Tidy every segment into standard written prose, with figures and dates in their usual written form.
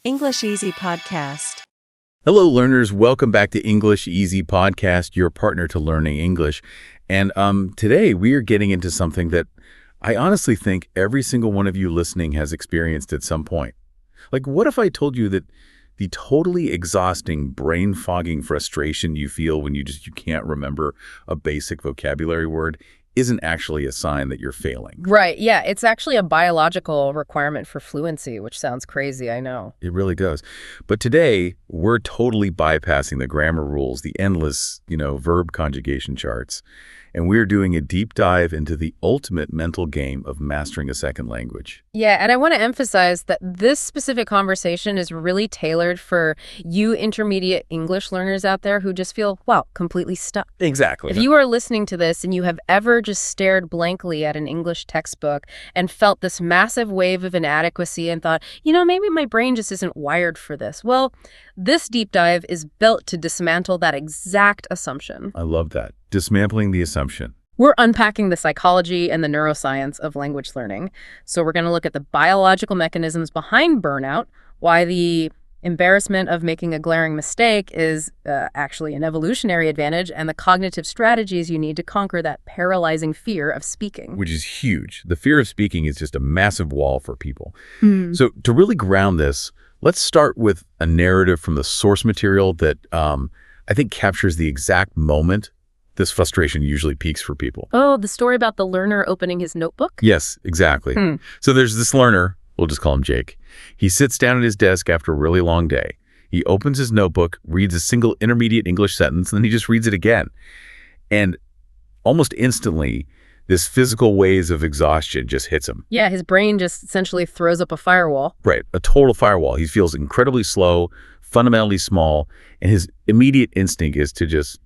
English Easy Podcast. Hello, learners. Welcome back to English Easy Podcast, your partner to learning English. And today we are getting into something that I honestly think every single one of you listening has experienced at some point. Like, what if I told you that the totally exhausting, brain-fogging frustration you feel when you can't remember a basic vocabulary word isn't actually a sign that you're failing? Right, yeah. It's actually a biological requirement for fluency, which sounds crazy, I know. It really does. But today, we're totally bypassing the grammar rules, the endless, verb conjugation charts, and we're doing a deep dive into the ultimate mental game of mastering a second language. Yeah, and I want to emphasize that this specific conversation is really tailored for you intermediate English learners out there who just feel, wow, completely stuck. Exactly. If you are listening to this and you have ever just stared blankly at an English textbook and felt this massive wave of inadequacy and thought, maybe my brain just isn't wired for this. Well, this deep dive is built to dismantle that exact assumption. I love that. Dismantling the assumption. We're unpacking the psychology and the neuroscience of language learning. So we're going to look at the biological mechanisms behind burnout, why the embarrassment of making a glaring mistake is actually an evolutionary advantage, and the cognitive strategies you need to conquer that paralyzing fear of speaking. Which is huge. The fear of speaking is just a massive wall for people. So to really ground this, let's start with a narrative from the source material that I think captures the exact moment this frustration usually peaks for people. Oh, the story about the learner opening his notebook? Yes, exactly. So there's this learner, we'll just call him Jake. He sits down at his desk after a really long day. He opens his notebook, reads a single intermediate English sentence, and then he just reads it again. And almost instantly, this physical wave of exhaustion just hits him. Yeah, his brain just essentially throws up a firewall. Right, a total firewall. He feels incredibly slow, fundamentally small, and his immediate instinct is to just,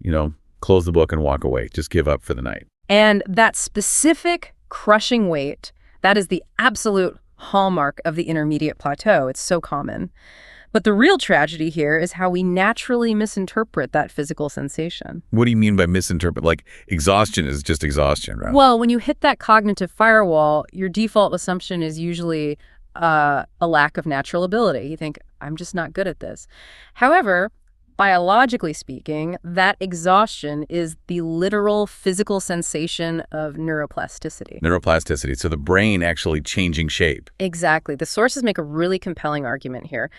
close the book and walk away, just give up for the night. And that specific crushing weight, that is the absolute hallmark of the intermediate plateau. It's so common. But the real tragedy here is how we naturally misinterpret that physical sensation. What do you mean by misinterpret? Like, exhaustion is just exhaustion, right? Well, when you hit that cognitive firewall, your default assumption is usually a lack of natural ability. You think, I'm just not good at this. However, biologically speaking, that exhaustion is the literal physical sensation of neuroplasticity. Neuroplasticity, so the brain actually changing shape. Exactly. The sources make a really compelling argument here.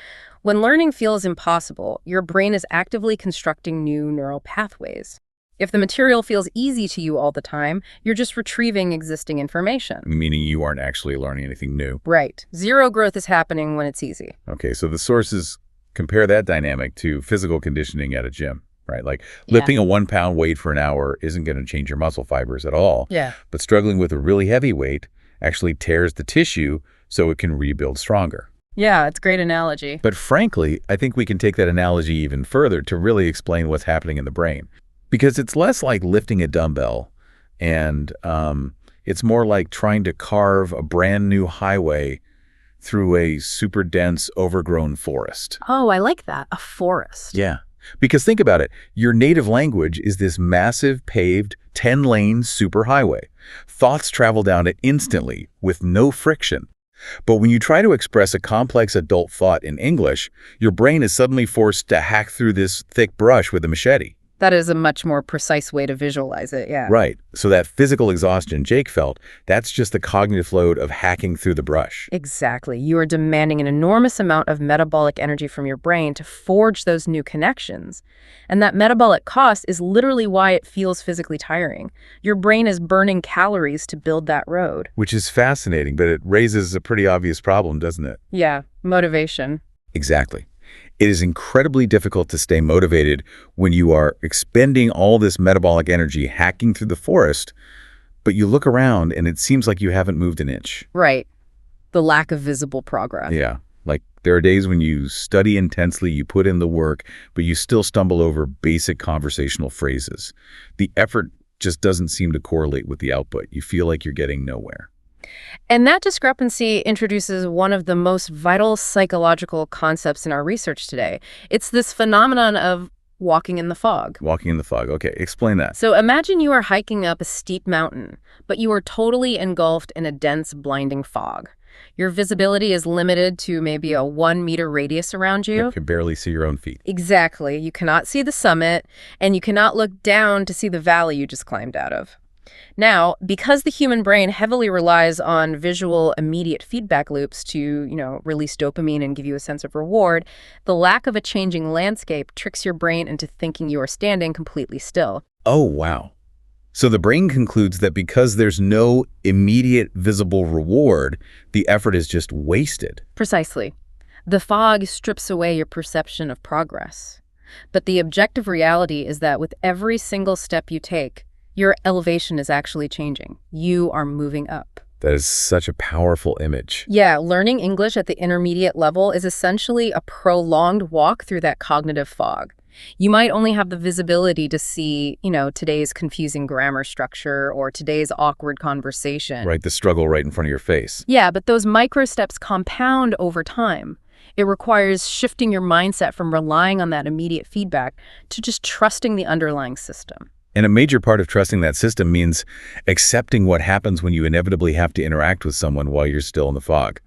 When learning feels impossible, your brain is actively constructing new neural pathways. If the material feels easy to you all the time, you're just retrieving existing information. Meaning you aren't actually learning anything new. Right. Zero growth is happening when it's easy. Okay, so the sources compare that dynamic to physical conditioning at a gym, right? Like lifting a 1-pound weight for an hour isn't going to change your muscle fibers at all. Yeah. But struggling with a really heavy weight actually tears the tissue so it can rebuild stronger. Yeah, it's a great analogy. But frankly, I think we can take that analogy even further to really explain what's happening in the brain. Because it's less like lifting a dumbbell, and it's more like trying to carve a brand new highway through a super dense, overgrown forest. Oh, I like that. A forest. Yeah. Because think about it. Your native language is this massive, paved, 10-lane superhighway. Thoughts travel down it instantly with no friction. But when you try to express a complex adult thought in English, your brain is suddenly forced to hack through this thick brush with a machete. That is a much more precise way to visualize it, yeah. Right. So that physical exhaustion Jake felt, that's just the cognitive load of hacking through the brush. Exactly. You are demanding an enormous amount of metabolic energy from your brain to forge those new connections. And that metabolic cost is literally why it feels physically tiring. Your brain is burning calories to build that road. Which is fascinating, but it raises a pretty obvious problem, doesn't it? Yeah, motivation. Exactly. It is incredibly difficult to stay motivated when you are expending all this metabolic energy hacking through the forest, but you look around and it seems like you haven't moved an inch. Right. The lack of visible progress. Yeah. Like there are days when you study intensely, you put in the work, but you still stumble over basic conversational phrases. The effort just doesn't seem to correlate with the output. You feel like you're getting nowhere. And that discrepancy introduces one of the most vital psychological concepts in our research today. It's this phenomenon of walking in the fog. Walking in the fog. Okay, explain that. So imagine you are hiking up a steep mountain, but you are totally engulfed in a dense, blinding fog. Your visibility is limited to maybe a 1-meter radius around you. You can barely see your own feet. Exactly. You cannot see the summit, and you cannot look down to see the valley you just climbed out of. Now, because the human brain heavily relies on visual immediate feedback loops to, release dopamine and give you a sense of reward, the lack of a changing landscape tricks your brain into thinking you are standing completely still. Oh, wow. So the brain concludes that because there's no immediate visible reward, the effort is just wasted. Precisely. The fog strips away your perception of progress. But the objective reality is that with every single step you take, your elevation is actually changing. You are moving up. That is such a powerful image. Yeah, learning English at the intermediate level is essentially a prolonged walk through that cognitive fog. You might only have the visibility to see, today's confusing grammar structure or today's awkward conversation. Right, the struggle right in front of your face. Yeah, but those micro steps compound over time. It requires shifting your mindset from relying on that immediate feedback to just trusting the underlying system. And a major part of trusting that system means accepting what happens when you inevitably have to interact with someone while you're still in the fog.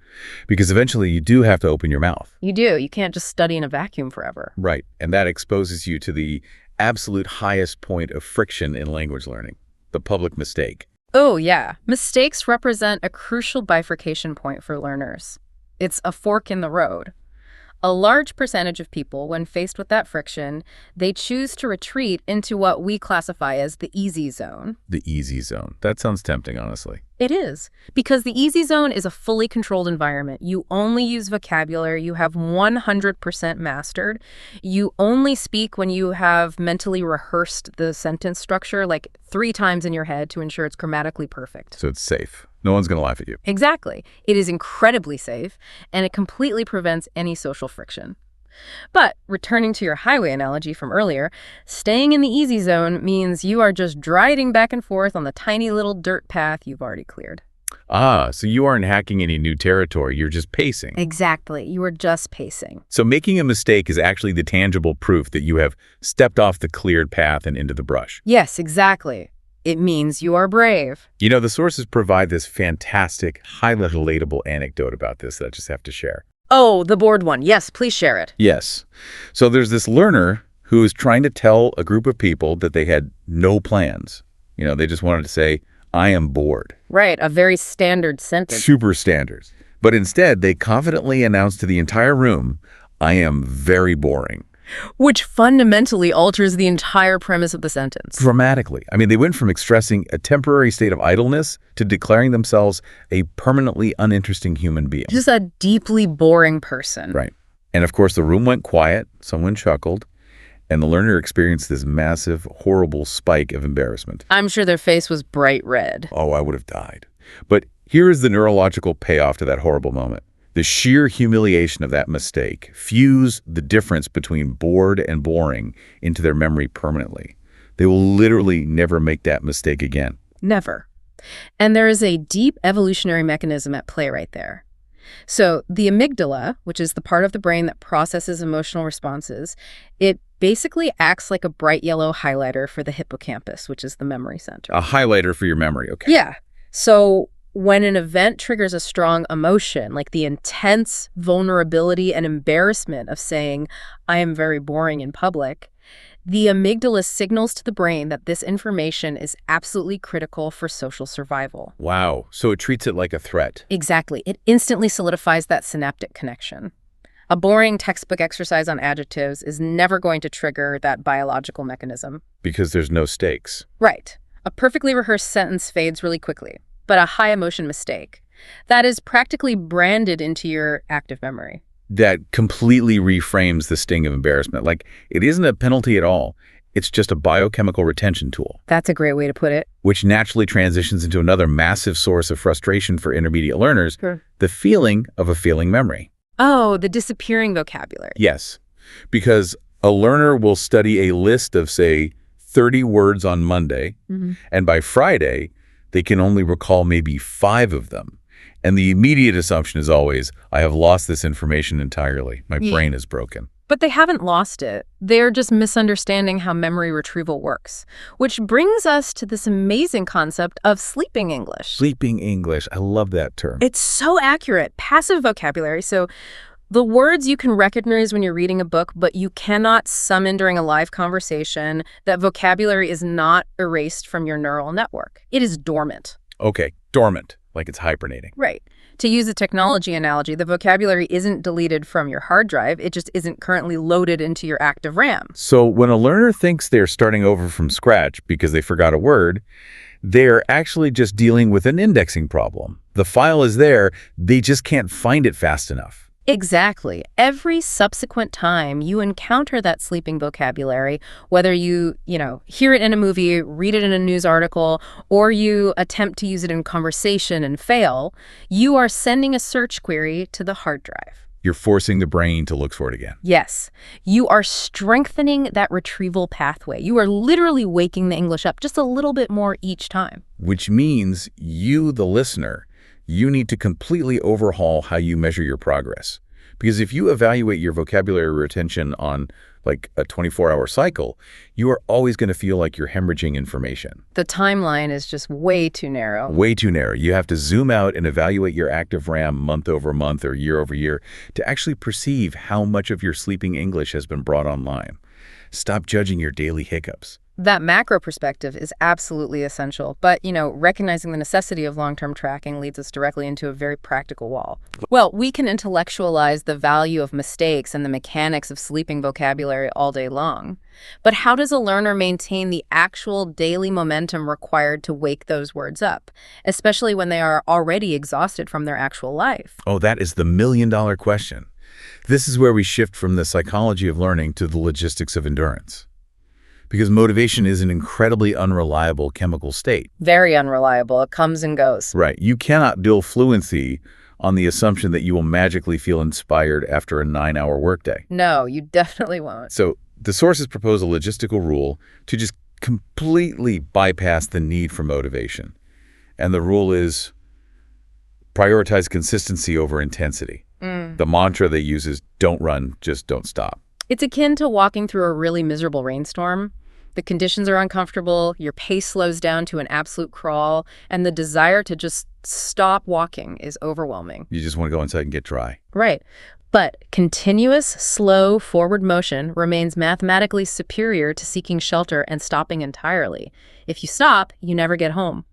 Because eventually you do have to open your mouth. You do. You can't just study in a vacuum forever. Right. And that exposes you to the absolute highest point of friction in language learning, the public mistake. Oh, yeah. Mistakes represent a crucial bifurcation point for learners. It's a fork in the road. A large percentage of people, when faced with that friction, they choose to retreat into what we classify as the easy zone. The easy zone. That sounds tempting, honestly. It is, because the easy zone is a fully controlled environment. You only use vocabulary you have 100% mastered. You only speak when you have mentally rehearsed the sentence structure like 3 times in your head to ensure it's grammatically perfect. So it's safe. No one's going to laugh at you. Exactly. It is incredibly safe, and it completely prevents any social friction. But returning to your highway analogy from earlier, staying in the easy zone means you are just driving back and forth on the tiny little dirt path you've already cleared. Ah, so you aren't hacking any new territory. You're just pacing. Exactly. You are just pacing. So making a mistake is actually the tangible proof that you have stepped off the cleared path and into the brush. Yes, exactly. It means you are brave. The sources provide this fantastic, highly relatable anecdote about this that I just have to share. Oh, the board one. Yes, please share it. Yes. So there's this learner who is trying to tell a group of people that they had no plans. They just wanted to say, I am bored. Right, a very standard sentence. Super standard. But instead, they confidently announced to the entire room, I am very boring. Which fundamentally alters the entire premise of the sentence. Dramatically. They went from expressing a temporary state of idleness to declaring themselves a permanently uninteresting human being. Just a deeply boring person. Right. And of course, the room went quiet, someone chuckled, and the learner experienced this massive, horrible spike of embarrassment. I'm sure their face was bright red. Oh, I would have died. But here is the neurological payoff to that horrible moment. The sheer humiliation of that mistake fused the difference between bored and boring into their memory permanently. They will literally never make that mistake again. Never. And there is a deep evolutionary mechanism at play right there. So the amygdala, which is the part of the brain that processes emotional responses, it basically acts like a bright yellow highlighter for the hippocampus, which is the memory center. A highlighter for your memory, okay. Yeah. So when an event triggers a strong emotion, like the intense vulnerability and embarrassment of saying, I am very boring in public, the amygdala signals to the brain that this information is absolutely critical for social survival. Wow. So it treats it like a threat. Exactly. It instantly solidifies that synaptic connection. A boring textbook exercise on adjectives is never going to trigger that biological mechanism. Because there's no stakes. Right. A perfectly rehearsed sentence fades really quickly. But a high emotion mistake, that is practically branded into your active memory. That completely reframes the sting of embarrassment. Like, it isn't a penalty at all. It's just a biochemical retention tool. That's a great way to put it. Which naturally transitions into another massive source of frustration for intermediate learners, the feeling of a failing memory. Oh, the disappearing vocabulary. Yes, because a learner will study a list of, say, 30 words on Monday, and by Friday, they can only recall maybe 5 of them. And the immediate assumption is always, I have lost this information entirely. My brain is broken. But they haven't lost it. They're just misunderstanding how memory retrieval works. Which brings us to this amazing concept of sleeping English. Sleeping English. I love that term. It's so accurate. Passive vocabulary. So the words you can recognize when you're reading a book, but you cannot summon during a live conversation, that vocabulary is not erased from your neural network. It is dormant. Okay, dormant, like it's hibernating. Right. To use a technology analogy, the vocabulary isn't deleted from your hard drive. It just isn't currently loaded into your active RAM. So when a learner thinks they're starting over from scratch because they forgot a word, they're actually just dealing with an indexing problem. The file is there, they just can't find it fast enough. Exactly. Every subsequent time you encounter that sleeping vocabulary, whether you hear it in a movie, read it in a news article, or you attempt to use it in conversation and fail, you are sending a search query to the hard drive. You're forcing the brain to look for it again. Yes. You are strengthening that retrieval pathway. You are literally waking the English up just a little bit more each time. Which means you, the listener, you need to completely overhaul how you measure your progress. Because if you evaluate your vocabulary retention on like a 24-hour cycle, you are always going to feel like you're hemorrhaging information. The timeline is just way too narrow. Way too narrow. You have to zoom out and evaluate your active RAM month over month or year over year to actually perceive how much of your sleeping English has been brought online. Stop judging your daily hiccups. That macro perspective is absolutely essential, but, recognizing the necessity of long-term tracking leads us directly into a very practical wall. Well, we can intellectualize the value of mistakes and the mechanics of sleeping vocabulary all day long. But how does a learner maintain the actual daily momentum required to wake those words up, especially when they are already exhausted from their actual life? Oh, that is the million-dollar question. This is where we shift from the psychology of learning to the logistics of endurance. Because motivation is an incredibly unreliable chemical state. Very unreliable. It comes and goes. Right. You cannot build fluency on the assumption that you will magically feel inspired after a 9-hour workday. No, you definitely won't. So the sources propose a logistical rule to just completely bypass the need for motivation. And the rule is prioritize consistency over intensity. The mantra they use is don't run, just don't stop. It's akin to walking through a really miserable rainstorm. The conditions are uncomfortable, your pace slows down to an absolute crawl, and the desire to just stop walking is overwhelming. You just want to go inside and get dry. Right. But continuous, slow forward motion remains mathematically superior to seeking shelter and stopping entirely. If you stop, you never get home.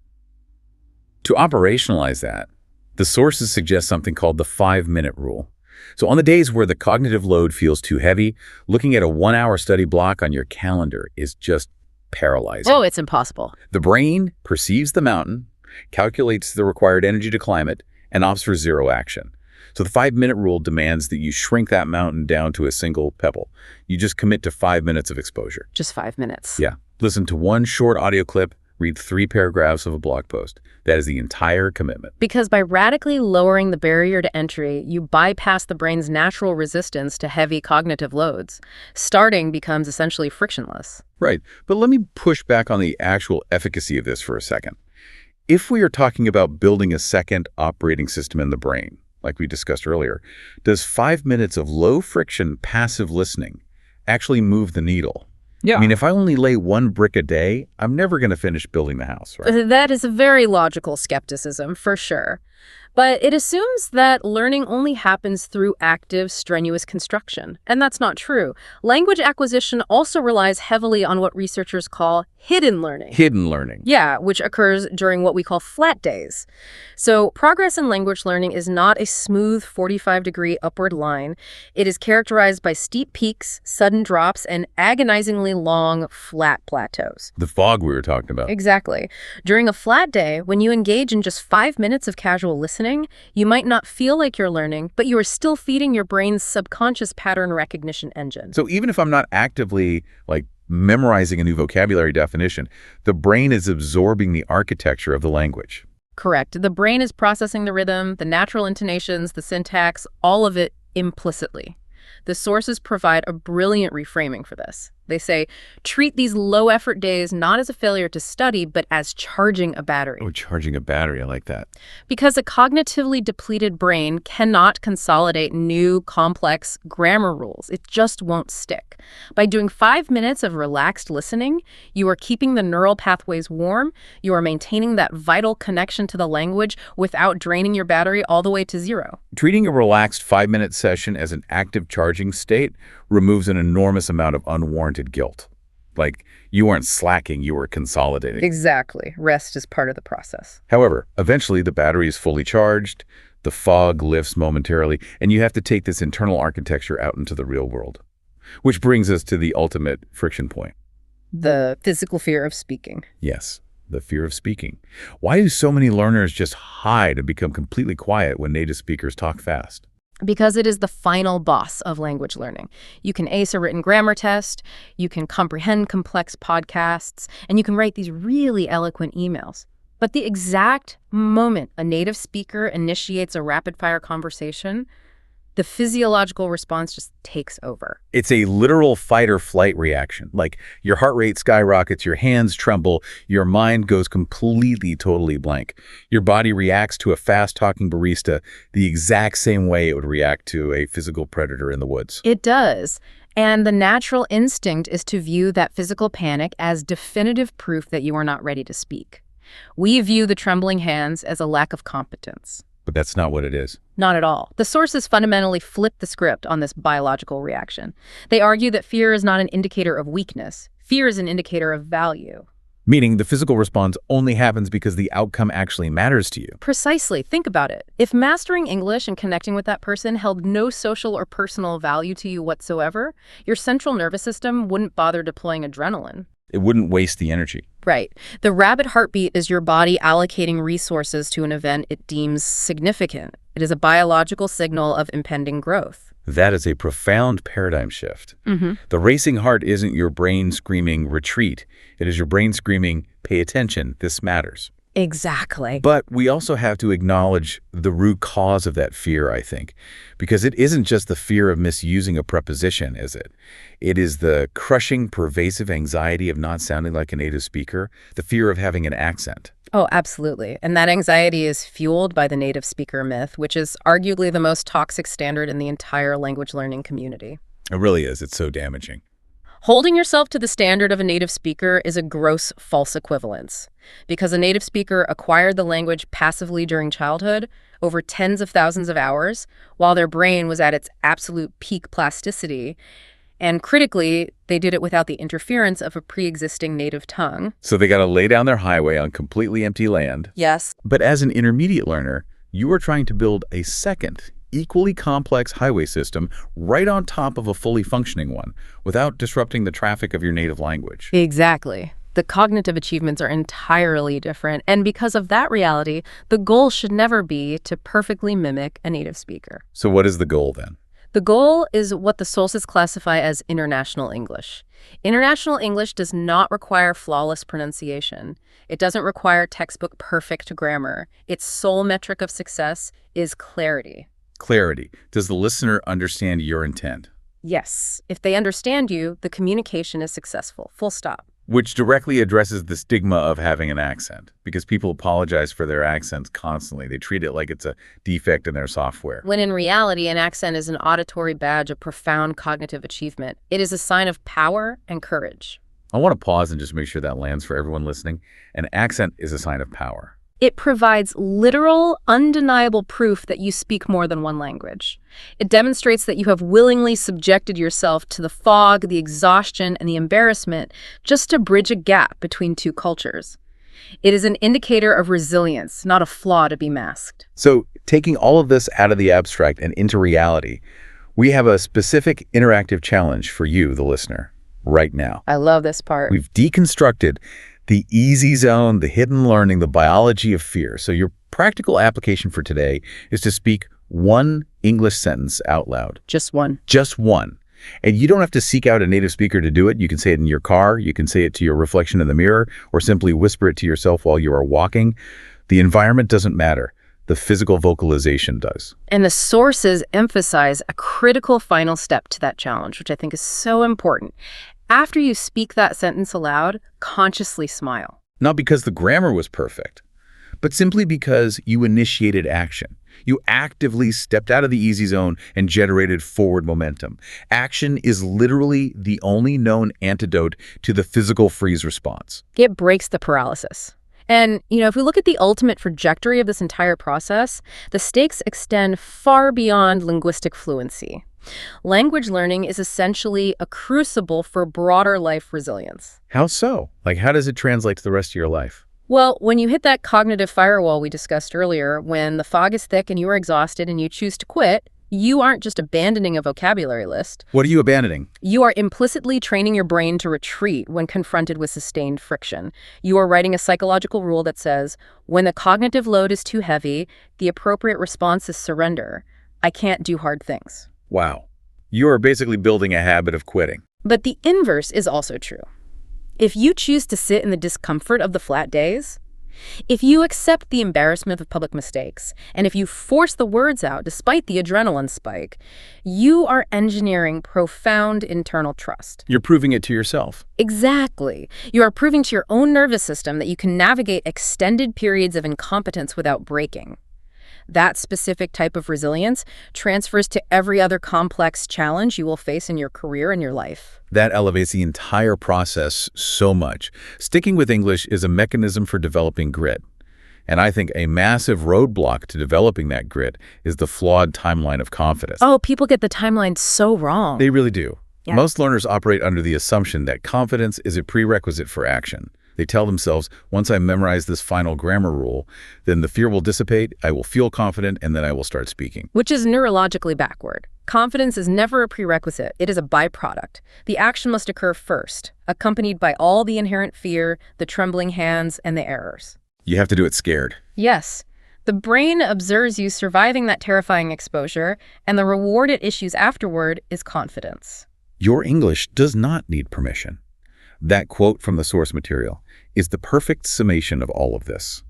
To operationalize that, the sources suggest something called the 5-minute rule. So on the days where the cognitive load feels too heavy, looking at a 1-hour study block on your calendar is just paralyzing. Oh, it's impossible. The brain perceives the mountain, calculates the required energy to climb it, and opts for zero action. So the 5-minute rule demands that you shrink that mountain down to a single pebble. You just commit to 5 minutes of exposure. Just 5 minutes. Yeah. Listen to one short audio clip, read 3 paragraphs of a blog post. That is the entire commitment. Because by radically lowering the barrier to entry, you bypass the brain's natural resistance to heavy cognitive loads. Starting becomes essentially frictionless. Right. But let me push back on the actual efficacy of this for a second. If we are talking about building a second operating system in the brain, like we discussed earlier, does 5 minutes of low-friction passive listening actually move the needle? Yeah. I mean, if I only lay 1 brick a day, I'm never going to finish building the house, right? That is a very logical skepticism, for sure. But it assumes that learning only happens through active, strenuous construction. And that's not true. Language acquisition also relies heavily on what researchers call hidden learning. Hidden learning. Yeah, which occurs during what we call flat days. So progress in language learning is not a smooth 45-degree upward line. It is characterized by steep peaks, sudden drops, and agonizingly long, flat plateaus. The fog we were talking about. Exactly. During a flat day, when you engage in just 5 minutes of casual listening, you might not feel like you're learning, but you are still feeding your brain's subconscious pattern recognition engine. So even if I'm not actively, memorizing a new vocabulary definition, the brain is absorbing the architecture of the language. Correct. The brain is processing the rhythm, the natural intonations, the syntax, all of it implicitly. The sources provide a brilliant reframing for this. They say, treat these low-effort days not as a failure to study, but as charging a battery. Oh, charging a battery. I like that. Because a cognitively depleted brain cannot consolidate new, complex grammar rules. It just won't stick. By doing 5 minutes of relaxed listening, you are keeping the neural pathways warm, you are maintaining that vital connection to the language without draining your battery all the way to zero. Treating a relaxed 5-minute session as an active charging state removes an enormous amount of unwarranted guilt. Like, you weren't slacking, you were consolidating. Exactly. Rest is part of the process. However, eventually the battery is fully charged, the fog lifts momentarily, and you have to take this internal architecture out into the real world. Which brings us to the ultimate friction point. The physical fear of speaking. Yes, the fear of speaking. Why do so many learners just hide and become completely quiet when native speakers talk fast? Because it is the final boss of language learning. You can ace a written grammar test, you can comprehend complex podcasts, and you can write these really eloquent emails. But the exact moment a native speaker initiates a rapid-fire conversation, the physiological response just takes over. It's a literal fight-or-flight reaction. Like, your heart rate skyrockets, your hands tremble, your mind goes completely, totally blank. Your body reacts to a fast-talking barista the exact same way it would react to a physical predator in the woods. It does. And the natural instinct is to view that physical panic as definitive proof that you are not ready to speak. We view the trembling hands as a lack of competence. But that's not what it is. Not at all. The sources fundamentally flip the script on this biological reaction. They argue that fear is not an indicator of weakness. Fear is an indicator of value. Meaning the physical response only happens because the outcome actually matters to you. Precisely. Think about it. If mastering English and connecting with that person held no social or personal value to you whatsoever, your central nervous system wouldn't bother deploying adrenaline. It wouldn't waste the energy. Right. The rapid heartbeat is your body allocating resources to an event it deems significant. It is a biological signal of impending growth. That is a profound paradigm shift. The racing heart isn't your brain screaming, retreat. It is your brain screaming, pay attention, this matters. Exactly. But we also have to acknowledge the root cause of that fear, I think, because it isn't just the fear of misusing a preposition, is it? It is the crushing, pervasive anxiety of not sounding like a native speaker, the fear of having an accent. Oh, absolutely. And that anxiety is fueled by the native speaker myth, which is arguably the most toxic standard in the entire language learning community. It really is. It's so damaging. Holding yourself to the standard of a native speaker is a gross false equivalence. Because a native speaker acquired the language passively during childhood, over tens of thousands of hours, while their brain was at its absolute peak plasticity. And critically, they did it without the interference of a pre-existing native tongue. So they got to lay down their highway on completely empty land. Yes. But as an intermediate learner, you are trying to build a second, equally complex highway system right on top of a fully functioning one without disrupting the traffic of your native language. Exactly. The cognitive achievements are entirely different, and because of that reality, the goal should never be to perfectly mimic a native speaker. So what is the goal then? The goal is what the sources classify as international English. International English does not require flawless pronunciation. It doesn't require textbook perfect grammar. Its sole metric of success is clarity. Clarity. Does the listener understand your intent? Yes. If they understand you, the communication is successful. Full stop. Which directly addresses the stigma of having an accent, because people apologize for their accents constantly. They treat it like it's a defect in their software. When in reality, an accent is an auditory badge of profound cognitive achievement. It is a sign of power and courage. I want to pause and just make sure that lands for everyone listening. An accent is a sign of power. It provides literal, undeniable proof that you speak more than one language. It demonstrates that you have willingly subjected yourself to the fog, the exhaustion, and the embarrassment just to bridge a gap between two cultures. It is an indicator of resilience, not a flaw to be masked. So, taking all of this out of the abstract and into reality, we have a specific interactive challenge for you, the listener, right now. I love this part. We've deconstructed the easy zone, the hidden learning, the biology of fear. So your practical application for today is to speak one English sentence out loud. Just one. Just one. And you don't have to seek out a native speaker to do it. You can say it in your car. You can say it to your reflection in the mirror, or simply whisper it to yourself while you are walking. The environment doesn't matter. The physical vocalization does. And the sources emphasize a critical final step to that challenge, which I think is so important. After you speak that sentence aloud, consciously smile. Not because the grammar was perfect, but simply because you initiated action. You actively stepped out of the easy zone and generated forward momentum. Action is literally the only known antidote to the physical freeze response. It breaks the paralysis. And, if we look at the ultimate trajectory of this entire process, the stakes extend far beyond linguistic fluency. Language learning is essentially a crucible for broader life resilience. How so? Like, how does it translate to the rest of your life? Well, when you hit that cognitive firewall we discussed earlier, when the fog is thick and you are exhausted and you choose to quit, you aren't just abandoning a vocabulary list. What are you abandoning? You are implicitly training your brain to retreat when confronted with sustained friction. You are writing a psychological rule that says, when the cognitive load is too heavy, the appropriate response is surrender. I can't do hard things. Wow. You are basically building a habit of quitting. But the inverse is also true. If you choose to sit in the discomfort of the flat days, if you accept the embarrassment of public mistakes, and if you force the words out despite the adrenaline spike, you are engineering profound internal trust. You're proving it to yourself. Exactly. You are proving to your own nervous system that you can navigate extended periods of incompetence without breaking. That specific type of resilience transfers to every other complex challenge you will face in your career and your life. That elevates the entire process so much. Sticking with English is a mechanism for developing grit. And I think a massive roadblock to developing that grit is the flawed timeline of confidence. Oh, people get the timeline so wrong. They really do. Yeah. Most learners operate under the assumption that confidence is a prerequisite for action. They tell themselves, once I memorize this final grammar rule, then the fear will dissipate, I will feel confident, and then I will start speaking. Which is neurologically backward. Confidence is never a prerequisite. It is a byproduct. The action must occur first, accompanied by all the inherent fear, the trembling hands, and the errors. You have to do it scared. Yes. The brain observes you surviving that terrifying exposure, and the reward it issues afterward is confidence. Your English does not need permission. That quote from the source material is the perfect summation of all of this.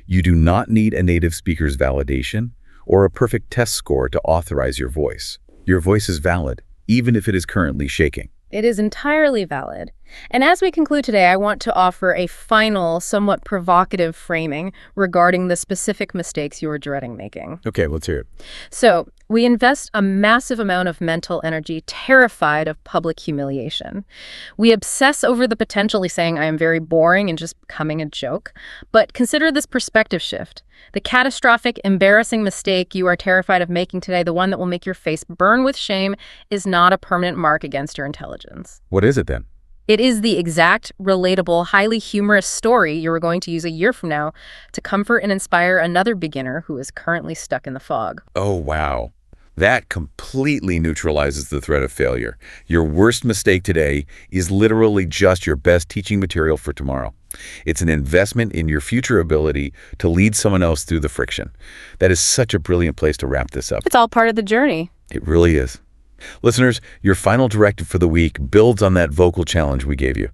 You do not need a native speaker's validation or a perfect test score to authorize your voice. Your voice is valid, even if it is currently shaking. It is entirely valid. And as we conclude today, I want to offer a final, somewhat provocative framing regarding the specific mistakes you are dreading making. Okay, let's hear it. So, we invest a massive amount of mental energy terrified of public humiliation. We obsess over the potentially saying I am very boring and just becoming a joke. But consider this perspective shift. The catastrophic, embarrassing mistake you are terrified of making today, the one that will make your face burn with shame, is not a permanent mark against your intelligence. What is it then? It is the exact, relatable, highly humorous story you are going to use a year from now to comfort and inspire another beginner who is currently stuck in the fog. Oh, wow. That completely neutralizes the threat of failure. Your worst mistake today is literally just your best teaching material for tomorrow. It's an investment in your future ability to lead someone else through the friction. That is such a brilliant place to wrap this up. It's all part of the journey. It really is. Listeners, your final directive for the week builds on that vocal challenge we gave you.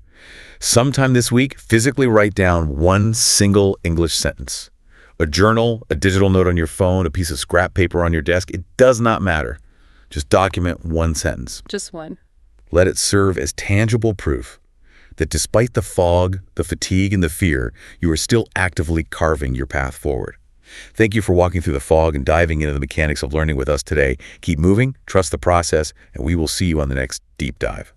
Sometime this week, physically write down one single English sentence. A journal, a digital note on your phone, a piece of scrap paper on your desk, it does not matter. Just document one sentence. Just one. Let it serve as tangible proof that despite the fog, the fatigue, and the fear, you are still actively carving your path forward. Thank you for walking through the fog and diving into the mechanics of learning with us today. Keep moving, trust the process, and we will see you on the next Deep Dive.